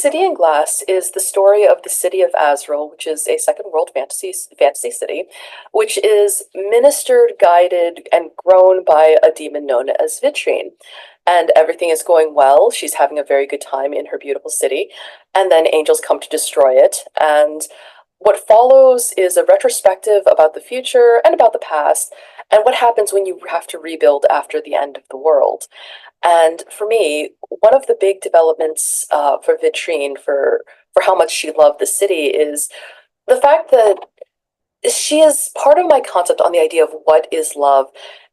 City in Glass is the story of the city of Azrael, which is a second world fantasy city, which is ministered, guided, and grown by a demon known as Vitrine. And everything is going well. She's having a very good time in her beautiful city. And then angels come to destroy it. And what follows is a retrospective about the future and about the past, and what happens when you have to rebuild after the end of the world. And for me, one of the big developments for Vitrine, for how much she loved the city, is the fact that she is part of my concept on the idea of what is love,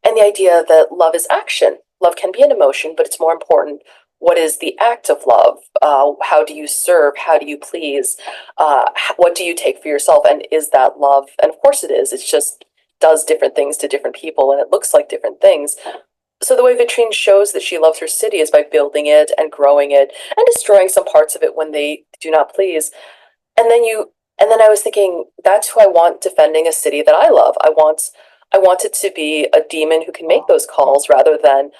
and the idea that love is action. Love can be an emotion, but it's more important. What is the act of love? How do you serve? How do you please? What do you take for yourself? And is that love? And of course it is. It's just does different things to different people, and it looks like different things. So the way Vitrine shows that she loves her city is by building it and growing it and destroying some parts of it when they do not please. And then you and then I was thinking that's who I want defending a city that I love. I want it to be a demon who can make those calls rather than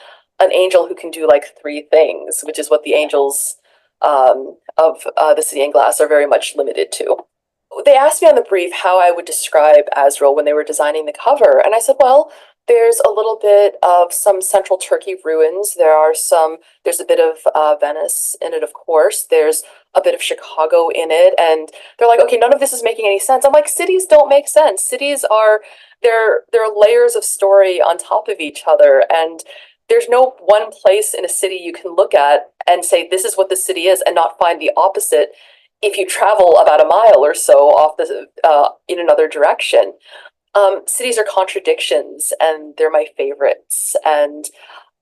an angel who can do like three things, which is what the angels of the City in Glass are very much limited to. They asked me on the brief how I would describe Azrael when they were designing the cover, and I said, well, there's a little bit of some central Turkey ruins. There's a bit of Venice in it, of course. There's a bit of Chicago in it. And they're like, okay, none of this is making any sense. I'm like, cities don't make sense. Cities are, they're layers of story on top of each other. And there's no one place in a city you can look at and say, this is what the city is, and not find the opposite if you travel about a mile or so off in another direction. Cities are contradictions, and they're my favorites. And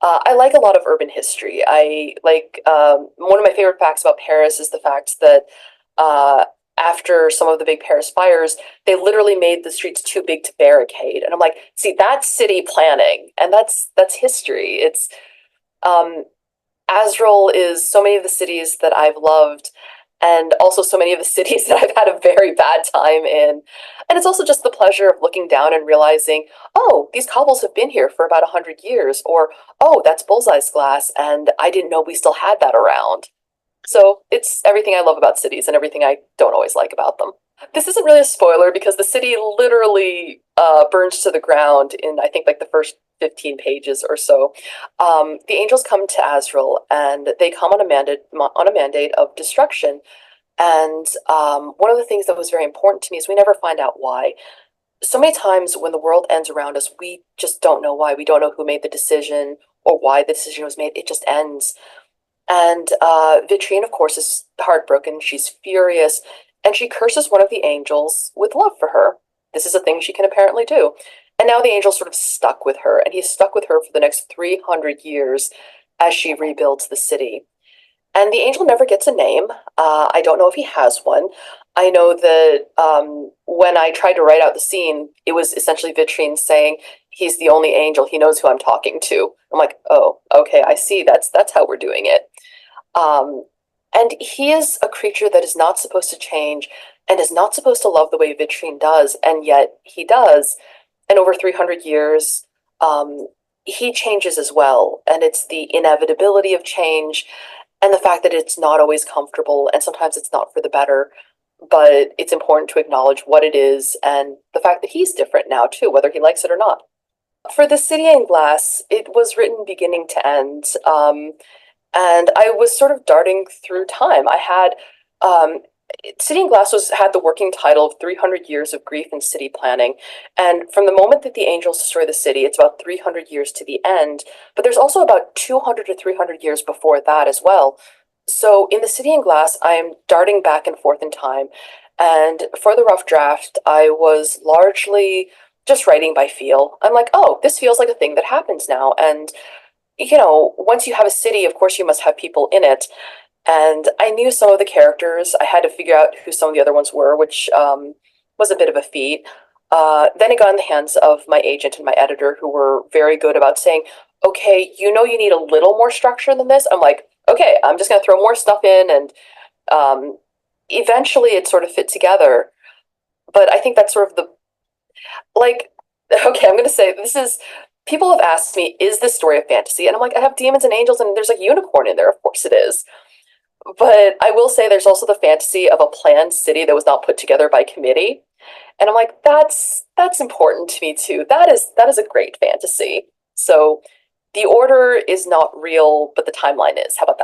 I like a lot of urban history. I like one of my favorite facts about Paris is the fact that after some of the big Paris fires, they literally made the streets too big to barricade. And I'm like, see, that's city planning, and that's history. It's um, Azrael is so many of the cities that I've loved, and also so many of the cities that I've had a very bad time in. And it's also just the pleasure of looking down and realizing, oh, these cobbles have been here for about 100 years, or oh, that's Bullseye's glass, and I didn't know we still had that around. So it's everything I love about cities and everything I don't always like about them. This isn't really a spoiler because the city literally burns to the ground in, I think, like the first 15 pages or so. The angels come to Azrael and they come on a mandate of destruction. And one of the things that was very important to me is we never find out why. So many times when the world ends around us, we just don't know why. We don't know who made the decision or why the decision was made. It just ends. And Vitrine, of course, is heartbroken. She's furious, and she curses one of the angels with love for her. This is a thing she can apparently do. And now the angel's sort of stuck with her, and he's stuck with her for the next 300 years as she rebuilds the city. And the angel never gets a name. I don't know if he has one. I know that when I tried to write out the scene, it was essentially Vitrine saying, "He's the only angel. He knows who I'm talking to." I'm like, "Oh, okay, I see. That's how we're doing it." Um, and he is a creature that is not supposed to change and is not supposed to love the way Vitrine does, and yet he does. And over 300 years, he changes as well. And it's the inevitability of change and the fact that it's not always comfortable and sometimes it's not for the better. But it's important to acknowledge what it is and the fact that he's different now, too, whether he likes it or not. For The City in Glass, it was written beginning to end. And I was sort of darting through time. I had City in Glass had the working title of 300 Years of Grief and City Planning. And from the moment that the angels destroy the city, it's about 300 years to the end. But there's also about 200 to 300 years before that as well. So in The City in Glass, I am darting back and forth in time. And for the rough draft, I was largely just writing by feel. I'm like, oh, this feels like a thing that happens now. And once you have a city, of course, you must have people in it. And I knew some of the characters. I had to figure out who some of the other ones were, which was a bit of a feat. Then it got in the hands of my agent and my editor, who were very good about saying, okay, you need a little more structure than this. I'm like, okay, I'm just going to throw more stuff in. And eventually it sort of fit together. But I think that's sort of like, okay, I'm going to say people have asked me, is this story a fantasy? And I'm like, I have demons and angels and there's a unicorn in there. Of course it is. But I will say there's also the fantasy of a planned city that was not put together by committee. And I'm like, that's important to me too. That is a great fantasy. So the order is not real, but the timeline is. How about